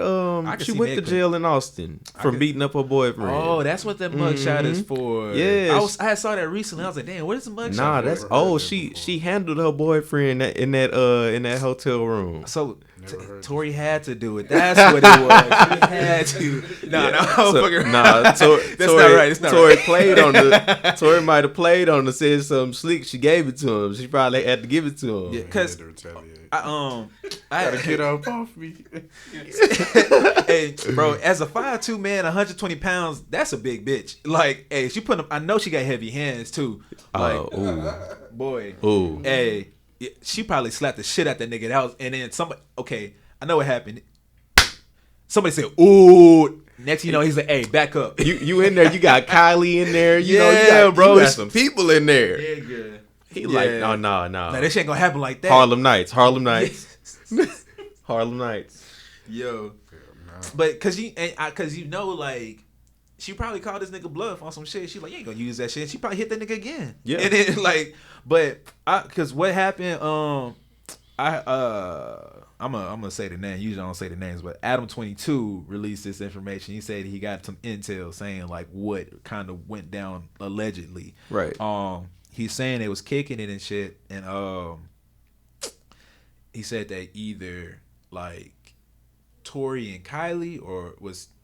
she went to jail in Austin for beating up her boyfriend. Oh, that's what that mugshot is for. Yeah, I saw that recently. I was like, damn, what is the mugshot? Nah, that's she handled her boyfriend in that hotel room. So Tory had to do it. That's what it was. She had to. That's not right. It's not Tory right. played on the. Tory might have played on the said something slick. She gave it to him. She probably had to give it to him. Yeah, because I gotta get up off me. Hey, bro, as a 5'2" man, 120 pounds, that's a big bitch. Like, hey, she put them. I know she got heavy hands too. Like, boy, hey, she probably slapped the shit out that nigga. And then somebody. Okay, I know what happened. Somebody said, "Ooh." Next, he's like, "Hey, back up." You in there? You got Kylie in there. You bro. You got some people in there. Yeah, good. He like, no. Nah, this shit ain't gonna happen like that. Harlem Nights. Harlem Nights. Yo, but cause like she probably called this nigga bluff on some shit. She like, you ain't gonna use that shit. She probably hit that nigga again. Yeah, and then like, cause what happened? I'm gonna say the name. Usually I don't say the names, but Adam 22 released this information. He said he got some intel saying like what kind of went down allegedly. Right. He's saying they was kicking it and shit, and he said that either like Tory and Kylie, or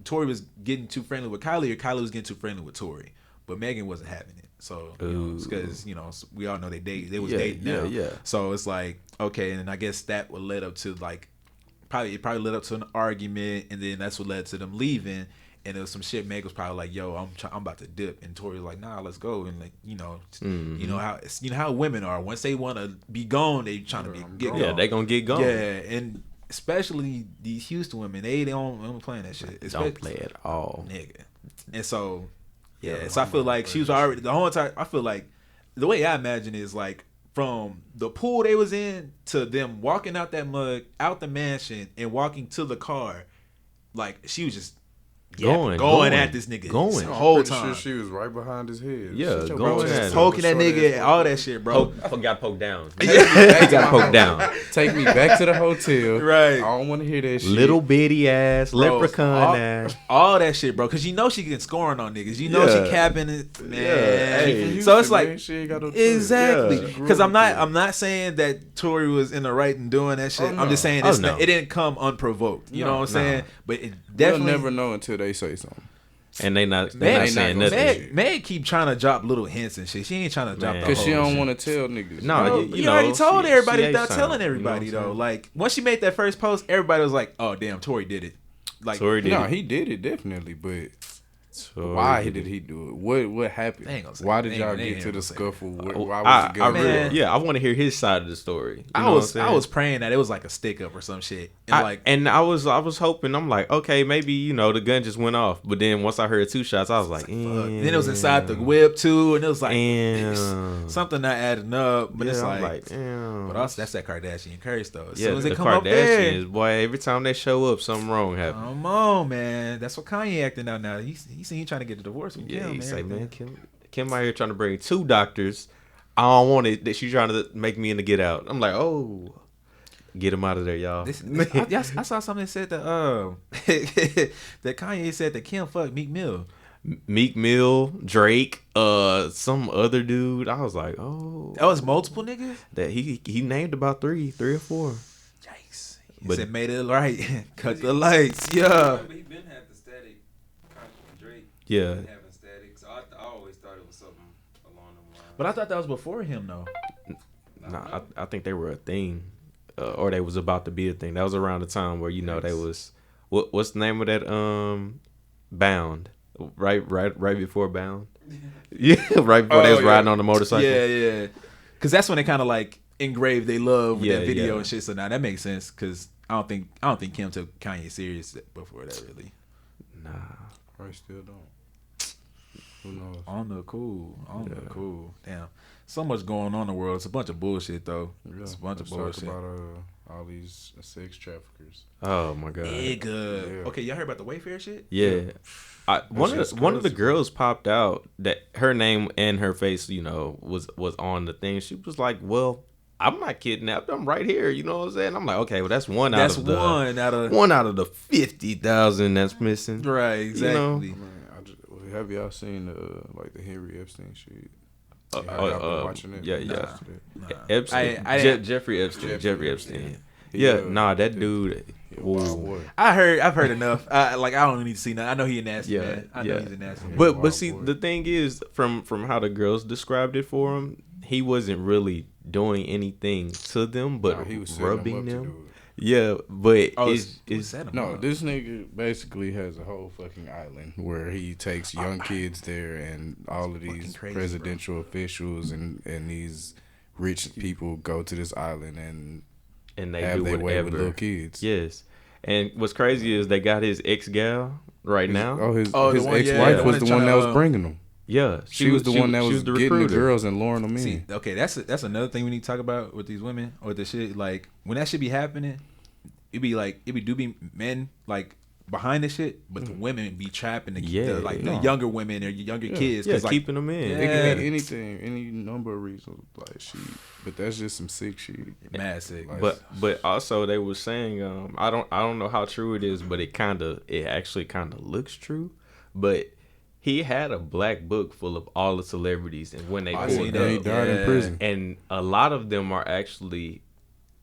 Tory was getting too friendly with Kylie, or Kylie was getting too friendly with Tory, but Megan wasn't having it. So because we all know they was dating now. Yeah. So it's like okay, and I guess that would led up to like probably led up to an argument, and then that's what led to them leaving. And it was some shit. Meg was probably like, "Yo, I'm about to dip," and Tory was like, "Nah, let's go." And like, you know how women are. Once they want to be gone, they trying to get gone. Yeah, they gonna get gone. Yeah, and especially these Houston women, they don't playing that shit. Don't play at all, nigga. And so so I feel like she was already the whole time. I feel like the way I imagine is like from the pool they was in to them walking out that mug, out the mansion, and walking to the car, like she was just. Going at this nigga the whole time. Sure she was right behind his head. Yeah, going at him. Poking that nigga, all that shit, bro. Got poked down. He got poked down. Take me back to the hotel. Right. I don't want to hear that shit. Little bitty ass, bro, leprechaun ass. All that shit, bro. Because she getting scoring on niggas. She capping it, man. Hey, so it's like, she ain't got no exactly. Because I'm not saying that Tory was in the right in doing that shit. I'm just saying it didn't come unprovoked. You know what I'm saying? But it definitely. We'll never know until they say something. And they not saying nothing. Meg keep trying to drop little hints and shit. She ain't trying to drop the whole because she don't shit. Want to tell niggas. No, you already told everybody without telling everybody you know though. Like once she made that first post, everybody was like, "Oh damn, Tory did it." Like Tory did it. He did it definitely, but why did he do it? What happened? Why did y'all get to the scuffle? Why was it going? I want to hear his side of the story. I was praying that it was like a stick up or some shit. And I was hoping. I'm like, okay, maybe the gun just went off. But then once I heard 2 shots, I was like, then it was inside the whip too, and it was like something not adding up. But it's like, but also that's that Kardashian curse though. As soon as they come up there, boy, every time they show up, something wrong happens. Come on, man. That's what Kanye acting out now. He trying to get a divorce from Kim, man. He's like, Kim out here trying to bring 2 doctors I don't want it. That she's trying to make me into Get Out. I'm like, oh, get him out of there, y'all. I saw something that said that that Kanye said that Kim fucked Meek Mill. Meek Mill, Drake, some other dude. I was like, oh, that was multiple niggas. That he named about three or four. Yikes! But it made it right. Cut the lights. Yeah. But he been had the static with Drake. Yeah. Having static, so I always thought it was something along them lines. But I thought that was before him though. Nah, I think they were a thing, or they was about to be a thing. That was around the time where they was what's the name of that Bound. Right before Bound. Yeah, right before they was riding on the motorcycle. Yeah. Because that's when they kind of like engraved they love with that video and shit. So now that makes sense. Because I don't think Kim took Kanye serious before that really. Nah, I still don't. Who knows? On the cool. Damn, so much going on in the world. It's a bunch of bullshit though. Yeah. It's a bunch of bullshit. Talk about all these sex traffickers. Oh my god. Nigga. Yeah. Okay, y'all heard about the Wayfair shit? Yeah. One of the girls popped out that her name and her face, was on the thing. She was like, "Well, I'm not kidnapped. I'm right here." You know what I'm saying? I'm like, "Okay, well, that's one out of the 50,000 that's missing." Right, exactly. Man, have y'all seen the Henry Epstein shit? Watching it? Yeah. Nah. Epstein. Jeffrey Epstein. Yeah, that dude. I've heard enough. I don't need to see nothing. I know he a nasty man. I know he's a nasty man. But see, the thing is, from how the girls described it for him, he wasn't really doing anything to them, but he was rubbing them. Yeah, but this nigga basically has a whole fucking island where he takes young kids there, and all of these presidential officials and these rich people go to this island and they have do their whatever way with little kids. Yes, and what's crazy is they got his ex gal now. His ex-wife was the one that was bringing them. Yeah, she was the one that was getting the girls and luring them in. See, okay, that's another thing we need to talk about with these women or the shit. Like when that shit be happening, it be men like behind the shit, but the women be trapping the younger women or younger kids. Yeah, keeping them in. It can be anything, any number of reasons. But that's just some sick shit. Mad sick. But also they were saying, I don't know how true it is, but it actually kind of looks true. But he had a black book full of all the celebrities, and when they pulled up, he died in prison, and a lot of them are actually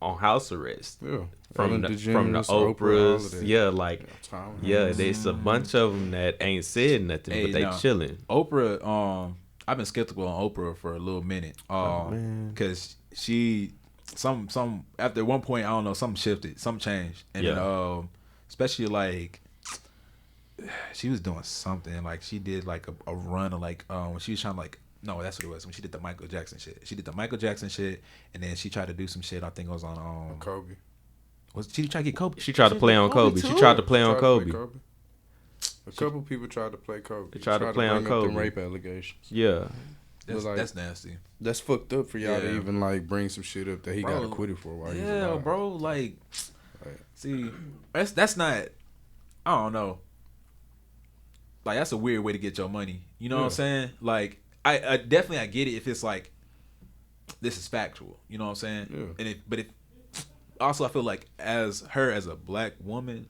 on house arrest. Yeah. From the Oprahs, there's a bunch of them that ain't said nothing, but they chilling. Oprah, I've been skeptical on Oprah for a little minute, because she, some after one point, I don't know, something shifted, something changed, and then, especially like she was doing something, like she did like a run of like when she was trying to like. No, that's what it was. When she did the Michael Jackson shit. She did the Michael Jackson shit, and then she tried to do some shit. I think it was on Kobe. Was she tried to get Kobe? She tried to play on Kobe. She tried to play on Kobe. A couple people tried to play Kobe. They tried to play on Kobe. Them rape allegations. Yeah, that's nasty. That's fucked up for y'all to even like bring some shit up that he got acquitted for. While he was alive. Bro. Like, see, that's not. I don't know. Like that's a weird way to get your money. You know what I'm saying? Like. I definitely I get it if it's like this is factual, you know what I'm saying? Yeah. But also I feel like as a black woman,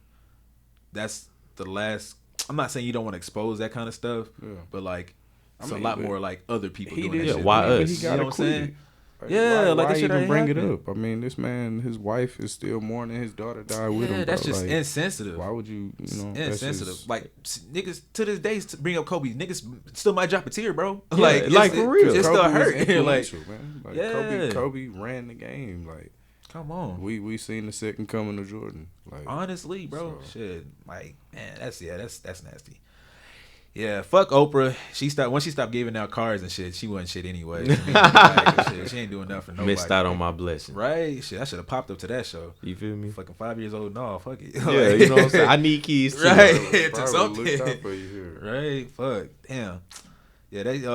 that's the last. I'm not saying you don't want to expose that kind of stuff, but like it's a lot more like other people doing that shit. Why us? He got you know what I'm saying? Why even bring it up? I mean, this man, his wife is still mourning. His daughter died with him. That's just insensitive. Why would you know? Insensitive. Like niggas to this day bring up Kobe. Niggas still might drop a tear, bro. Yeah, like for real, it still hurt. Man. Like Kobe ran the game. Like, come on. We seen the second coming of Jordan. Like honestly, bro. Shit. Like man, that's nasty. Yeah, fuck Oprah. Once she stopped giving out cards and shit, she wasn't shit anyway. She ain't doing nothing for nobody. Missed out on my blessing. Right? Shit, I should have popped up to that show. You feel me? Fucking 5 years old. No, fuck it. Yeah, you know what I'm saying? I need keys too. Right. To something. Looked out for you here. Right? Fuck. Damn. Yeah, they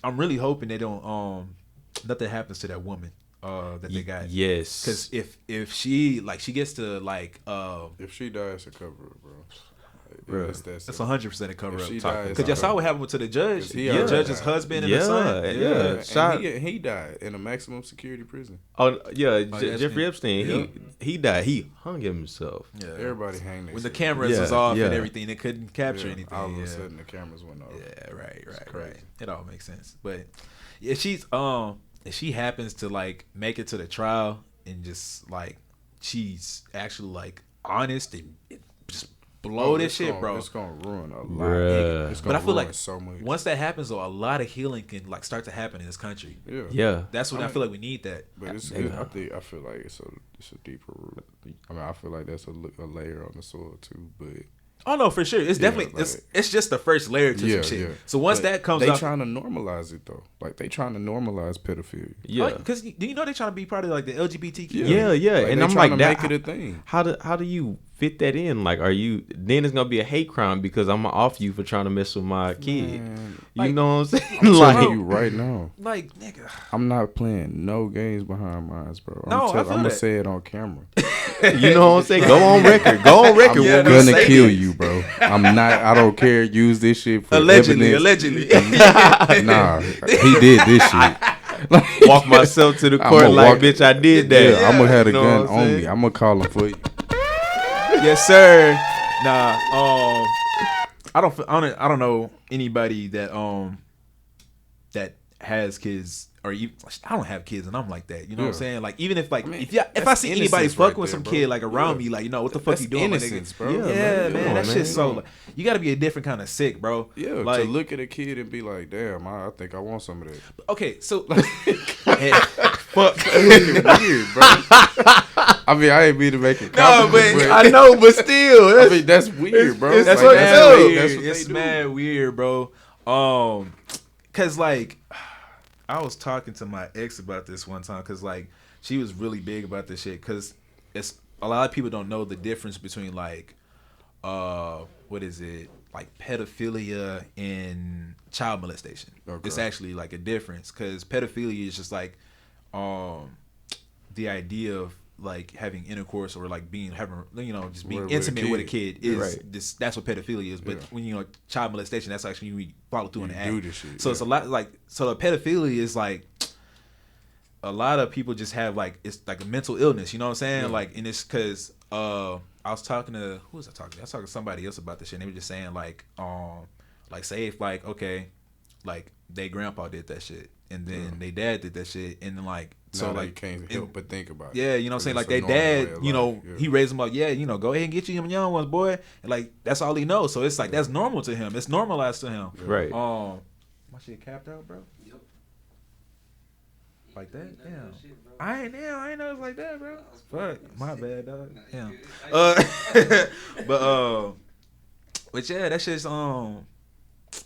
I'm really hoping they don't nothing happens to that woman that they got. Yes. Cuz if she gets to like if she dies, a cover up, bro. That's 100% a cover up. Because y'all saw what happened to the judge. The judge's husband and the son. And he died in a maximum security prison. Oh yeah, Jeffrey Epstein. He died. He hung himself. Yeah, everybody hanged themselves. When the cameras was off and everything, they couldn't capture anything. All of a sudden, the cameras went off. Yeah, right. It all makes sense. But if she's if she happens to like make it to the trial and just like she's actually like honest and just blow this shit, bro. It's gonna ruin a lot. But I feel like so much. Once that happens, though, a lot of healing can like start to happen in this country. Yeah. That's what I feel like we need that. But it's I feel like it's a deeper root. I mean, I feel like that's a layer on the soil too. But oh no, for sure. It's definitely it's just the first layer to some shit. So once that comes they up, trying to normalize it though. Like they trying to normalize pedophilia. Yeah, because do you know they trying to be part of like the LGBTQ? Yeah. Like, and I'm like, make it a thing. How do you fit that in? Like, are you then it's gonna be a hate crime because I'm off you for trying to mess with my kid? Man, you know what I'm saying? I'm telling you right now. Like, nigga, I'm not playing no games behind mine, bro. I'm gonna say it on camera. You know what I'm saying? Go on record. I'm gonna kill you, bro. I'm not. I don't care. Use this shit for allegedly. Nah, he did this shit. Walk myself to the court like, bitch, I did that. Yeah, I'm gonna have a gun on me. I'm gonna call him for you. Yes, sir. Nah, I don't know anybody that that has kids. Or I don't have kids and I'm like that. You know what I'm saying? Like even if like if I see anybody fucking with some kid like around me, like you know what the fuck you doing, innocence, bro? Yeah, man, that shit's so. Like, you got to be a different kind of sick, bro. Yeah, like, to look at a kid and be like, damn, I think I want some of that. Okay, so fuck, that's weird, bro. I mean, I ain't mean to make it. No, but I know, but still, I mean that's weird, bro. That's like, what weird. That's what it's mad weird, bro. Cause like. I was talking to my ex about this one time because like she was really big about this shit because it's a lot of people don't know the difference between like what is it like pedophilia and child molestation. Okay. It's actually like a difference because pedophilia is just like the idea of like having intercourse or like being intimate with a kid is this. That's what pedophilia is. But when child molestation, that's actually when you follow through on the act. So it's a lot like the pedophilia is like a lot of people just have like it's like a mental illness. You know what I'm saying? Yeah. Like and it's because I was talking to who was I talking to? I was talking to somebody else about this shit. And they were just saying like say if like okay like they grandpa did that shit and then they dad did that shit and then like. So like can't help but think about it. Yeah, you know what I'm saying? Like their dad, he raised them up, go ahead and get you them young ones, boy. And like that's all he knows. So it's like that's normal to him. It's normalized to him. Right. My shit capped out, bro? Yep. Like that? Damn. I ain't know it's like that, bro. Fuck. My bad, dog. Damn. But yeah, that shit's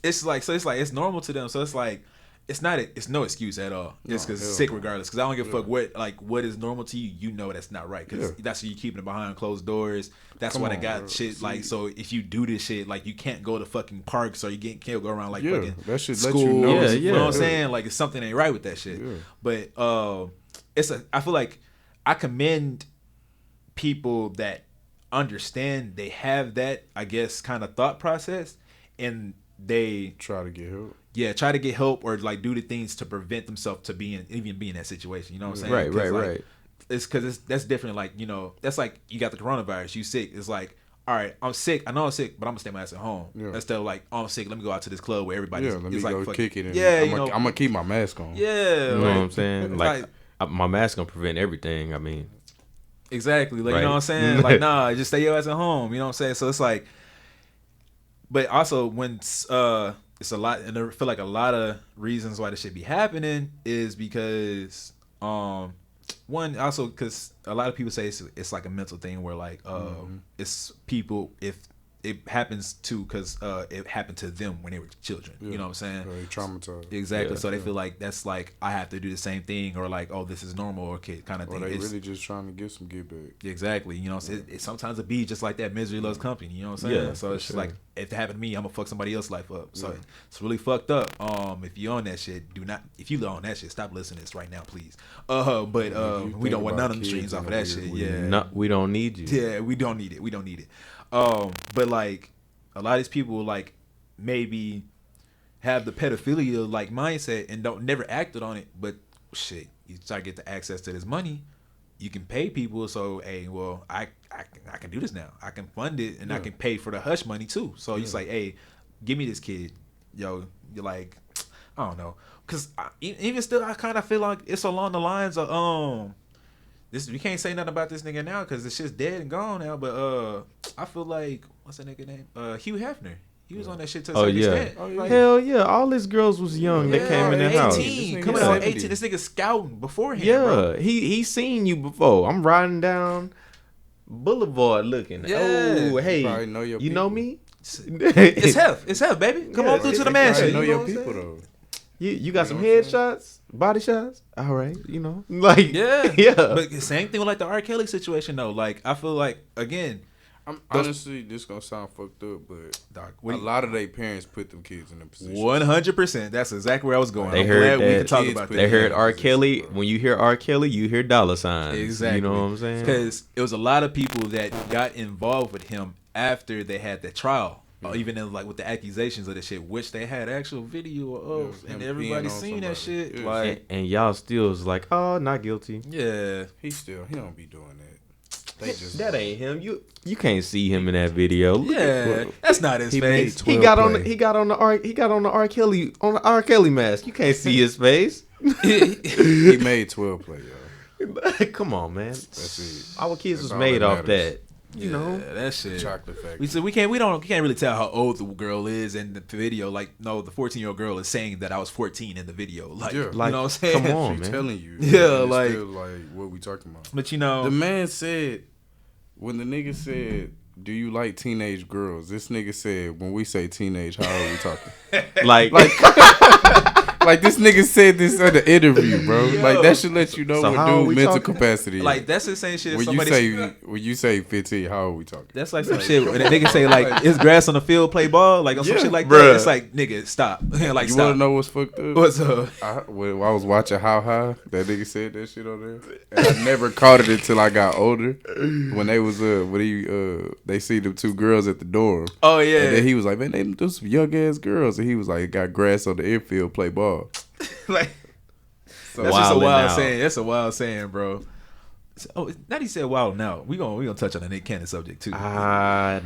it's normal to them. So it's like it's no excuse at all. It's because it's sick regardless. Because I don't give a fuck what is normal to you. You know that's not right. Because that's why you keeping it behind closed doors. That's why they got shit like so. If you do this shit, like you can't go to fucking parks or you can't go around like fucking that should schools. Let you know. You know what I'm saying? Like it's something ain't right with that shit. Yeah. But I feel like I commend people that understand they have that I guess kind of thought process and they try to get help. Yeah, try to get help or like do the things to prevent themselves to be in that situation. You know what I'm saying? Right. It's because that's different. Like that's like you got the coronavirus, you sick. It's like all right, I'm sick. I know I'm sick, but I'm gonna stay my ass at home instead of like I'm sick. Let me go out to this club where everybody's let me like go kick it. And I'm gonna keep my mask on. Yeah, you know what I'm saying? Like my mask gonna prevent everything. I mean, exactly. Like you know what I'm saying? Like nah, just stay your ass at home. You know what I'm saying? So it's like, but also when it's a lot, and I feel like a lot of reasons why this should be happening is because one also because a lot of people say it's like a mental thing where like it's people if it happens to because it happened to them when they were children. You know what I'm saying? They traumatized. Exactly. So they feel like that's like I have to do the same thing or like this is normal or kind of thing. Or they really just trying to get some get back. Exactly. You know, sometimes it be just like that. Misery loves company. You know what I'm saying? Yeah, so it's just like if it happened to me, I'm gonna fuck somebody else's life up. So it's really fucked up. If you on that shit, do not. If you on that shit, stop listening to this right now, please. But we don't want none of them streams off of that shit. Yeah. No, we don't need you. Yeah, we don't need it. But like, a lot of these people like maybe have the pedophilia like mindset and don't never acted on it, but shit, you try to get the access to this money, you can pay people. So hey, well, I can do this now. I can fund it and I can pay for the hush money too. So it's like, hey, give me this kid, yo. You're like, I don't know, cause even still, I kind of feel like it's along the lines of this. We can't say nothing about this nigga now because the shit's dead and gone now. But I feel like what's that nigga name? Hugh Hefner. He was on that shit to a certain extent. Oh, yeah. Hell yeah. All his girls was young. They came in the house. Coming out 18. This nigga scouting beforehand. Yeah. Bro. He seen you before. I'm riding down Boulevard looking. Yeah. Oh, hey. You know me? It's Hef. It's Hef, baby. Come on through to the mansion. You know your people, though. You got some headshots, body shots. All right, like yeah. But same thing with like the R. Kelly situation though. Like I feel like again, honestly, this gonna sound fucked up, but a lot of their parents put them kids in the position. 100%. That's exactly where I was going. They heard that. We can talk about that. They heard R. Kelly. When you hear R. Kelly, you hear dollar signs. Exactly. You know what I'm saying? Because it was a lot of people that got involved with him after they had that trial. Even in, like with the accusations of the shit, which they had actual video of, and everybody seen that shit. Yeah. Like, and y'all still was like, oh, not guilty. Yeah, he don't be doing that. They just that ain't him. You can't see him in that video. Yeah, that's not his face. He got on the R. Kelly mask. You can't see his face. He made 12 play, y'all. Come on, man. That's it. Our kids was made off that. You know that shit. Chocolate factory. We said we can't really tell how old the girl is in the video. Like, no, the 14-year-old girl is saying that I was 14 in the video. Like, you know what I'm saying? Come on, She's man. telling you. Yeah, like, still, like what we talking about? But the man said when the nigga said, "Do you like teenage girls?" This nigga said, "When we say teenage, how are we talking?" like. Like this nigga said this at the interview, bro. Yo, like that should let you know what dude mental capacity is. Like that's the same shit. When you say 15, how are we talking? That's like some shit. When a nigga say like, "Is grass on the field, play ball?" Like on some shit like that. It's like, nigga, stop. Like, you stop. wanna know what's fucked up? What's up? When I was watching How High, that nigga said that shit on there, and I never caught it until I got older. When they was they see the two girls at the dorm. Oh yeah. And then he was like, "Man, they those some young ass girls," and he was like, "Got grass on the infield, play ball." Like, so that's just a wild saying. That's a wild saying, bro. Now he said wild. Now we gonna touch on the Nick Cannon subject too.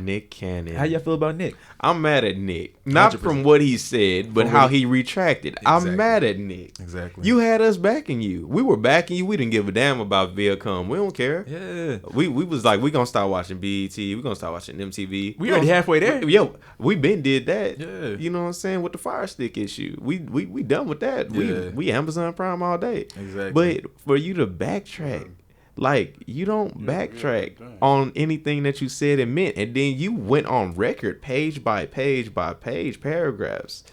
Nick Cannon. How y'all feel about Nick? I'm mad at Nick. Not 100%. From what he said, but how he retracted. Exactly. I'm mad at Nick. Exactly. You had us backing you. We were backing you. We didn't give a damn about Viacom. We don't care. Yeah. We was like, we gonna start watching BET. We gonna start watching MTV. We already halfway there. Yo, we been did that. Yeah. You know what I'm saying? With the Fire Stick issue. We done with that. Yeah. We Amazon Prime all day. Exactly. But for you to backtrack. Like, you don't backtrack on anything that you said and meant. And then you went on record page by page by page, paragraphs,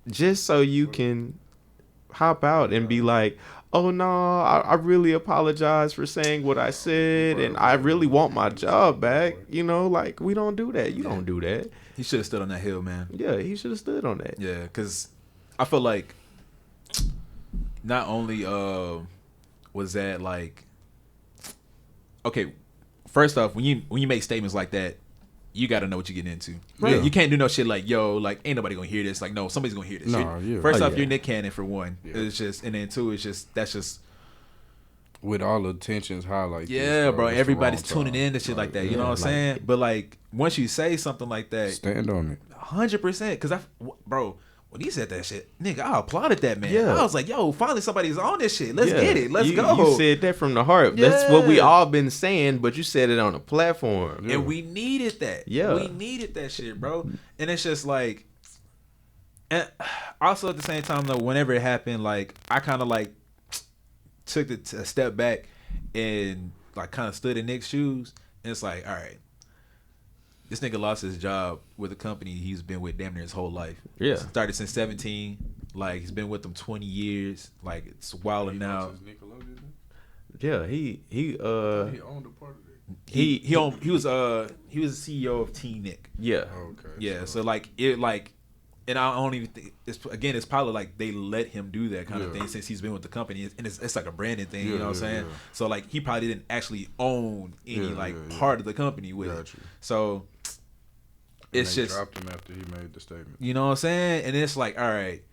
just so you can hop out and be like, oh, no, I really apologize for saying what I said. And I really want my job back. You know, like, we don't do that. You don't do that. He should have stood on that hill, man. Yeah, he should have stood on that. Yeah, because I feel like not only was that like, okay, first off, when you make statements like that, you got to know what you're getting into. Right. You can't do no shit like, yo, like, ain't nobody gonna hear this. Like, no, somebody's gonna hear this. First off, you're Nick Cannon for one. Yeah. It's just, and then two, it's just, that's just. With all the tensions highlighted. Yeah, bro. Everybody's tuning in to shit like that. You know what I'm saying? But like, once you say something like that, stand on it. 100%. Because bro, when he said that shit, nigga, I applauded that man. Yeah. I was like, yo, finally somebody's on this shit. Let's get it. Let's go. You said that from the heart. Yeah. That's what we all been saying, but you said it on a platform. And we needed that. Yeah. We needed that shit, bro. And it's just like, and also at the same time, though, whenever it happened, like, I kind of like took a step back and like kind of stood in Nick's shoes. And it's like, all right. This nigga lost his job with a company he's been with damn near his whole life. Yeah. Started since 17. Like, he's been with them 20 years. Like, it's wilding out. Yeah, he owned a part of it. He was the CEO of Teen Nick. Yeah. Okay. Yeah, so like it like, and I don't even think it's probably like they let him do that kind of thing since he's been with the company, and it's like a branding thing, you know what I'm saying? Yeah. So like he probably didn't actually own any part of the company with it. So it's they just dropped him after he made the statement. You know what I'm saying? And it's like, all right,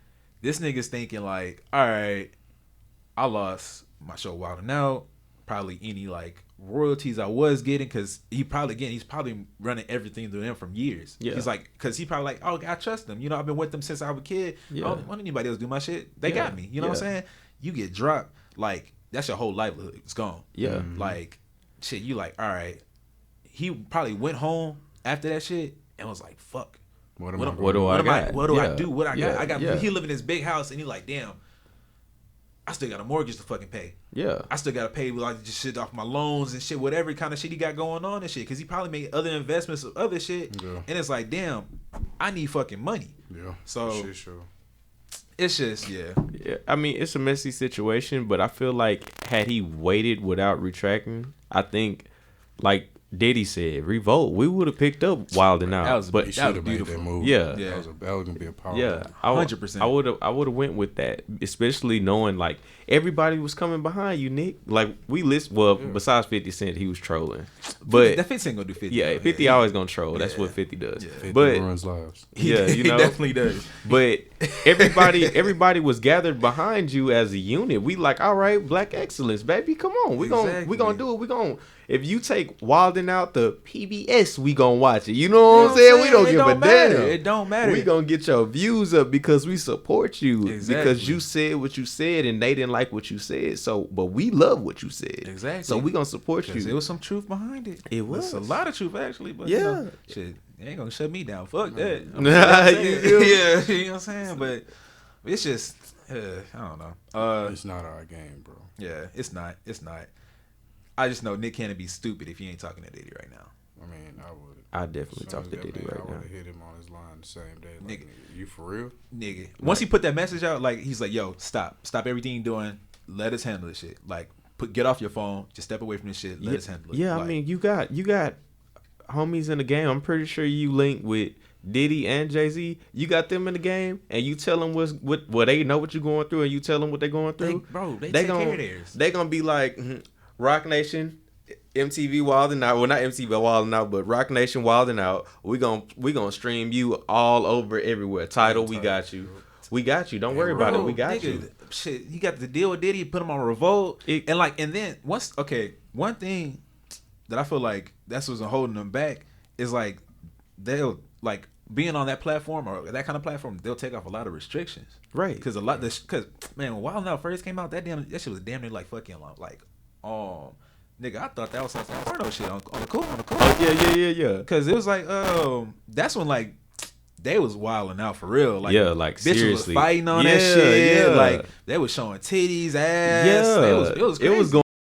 this nigga's thinking like, all right, I lost my show Wild 'N Out, probably any like royalties I was getting, because he's probably running everything through them from years. Yeah. He's like, because he probably like, oh, I trust them. You know, I've been with them since I was a kid. Yeah. I don't want anybody else do my shit. They got me. You know what I'm saying? You get dropped, like that's your whole livelihood. It's gone. Yeah. Like shit, you like, all right. He probably went home after that shit and was like, fuck. What do I do? What I got? I got. Yeah. He live in this big house, and he like, damn. I still got a mortgage to fucking pay. Yeah. I still got to pay like just shit off my loans and shit, whatever kind of shit he got going on and shit. Because he probably made other investments of other shit, and it's like, damn, I need fucking money. Yeah. So shit, sure. It's just Yeah. I mean, it's a messy situation, but I feel like had he waited without retracting, I think, like Diddy said, revolt, we would have picked up Wild 'N Out. That was Made beautiful. that move. Yeah. That was gonna be a power. Yeah, move. 100%. I would have went with that, especially knowing like everybody was coming behind you, Nick. Like we list, besides 50 Cent, he was trolling, but that 50 ain't gonna do 50. yeah, 50 always gonna troll. That's what 50 does. Yeah. 50 But runs lives. yeah, you know, he definitely does. But everybody was gathered behind you as a unit. We like, all right, black excellence, baby. Come on, we gonna do it. We gonna. If you take Wild 'N Out the PBS, we gonna watch it. You know what I'm saying? We don't give a damn. It don't matter. We gonna get your views up because we support you. Exactly. Because you said what you said and they didn't like what you said. So, but we love what you said. Exactly. So we gonna support you. There was some truth behind it. It was. There's a lot of truth actually. But Yeah. you know, shit, they ain't gonna shut me down. Fuck that. You feel me? Yeah, you know what I'm saying? But it's just, I don't know. It's not our game, bro. Yeah, it's not. It's not. I just know Nick Cannon be stupid if he ain't talking to Diddy right now. I mean, I would. I definitely talk to Diddy right I would now. have hit him on his line the same day. Like, Nigga. nigga, you for real? Nigga. Once he put that message out, like he's like, yo, stop everything you're doing. Let us handle this shit. Like, get off your phone. Just step away from this shit. Let us handle it. Yeah, like, I mean, you got homies in the game. I'm pretty sure you link with Diddy and Jay-Z. You got them in the game, and you tell them what they know what you're going through, and you tell them what they're going through. they take care of theirs. They gonna be like, Rock Nation, MTV Wild 'N Out. Well, not MTV Wild 'N Out, but Rock Nation Wild 'N Out. We gonna stream you all over everywhere. Tidal, we got you. We got you. Don't worry about it. We got you. Shit, you got the deal with Diddy. Put him on Revolt, and then one thing that I feel like that's what's holding them back is like they'll like being on that platform or that kind of platform. They'll take off a lot of restrictions, Right? Because man, when Wild 'N Out first came out, that shit was damn near like fucking like nigga, I thought that was some porno shit on the cool. Oh yeah. Because it was like, that's when like they was wilding out for real. Like, yeah, like bitches seriously was fighting on that shit. Yeah. Like they was showing titties, ass. Yeah, it was crazy. It was going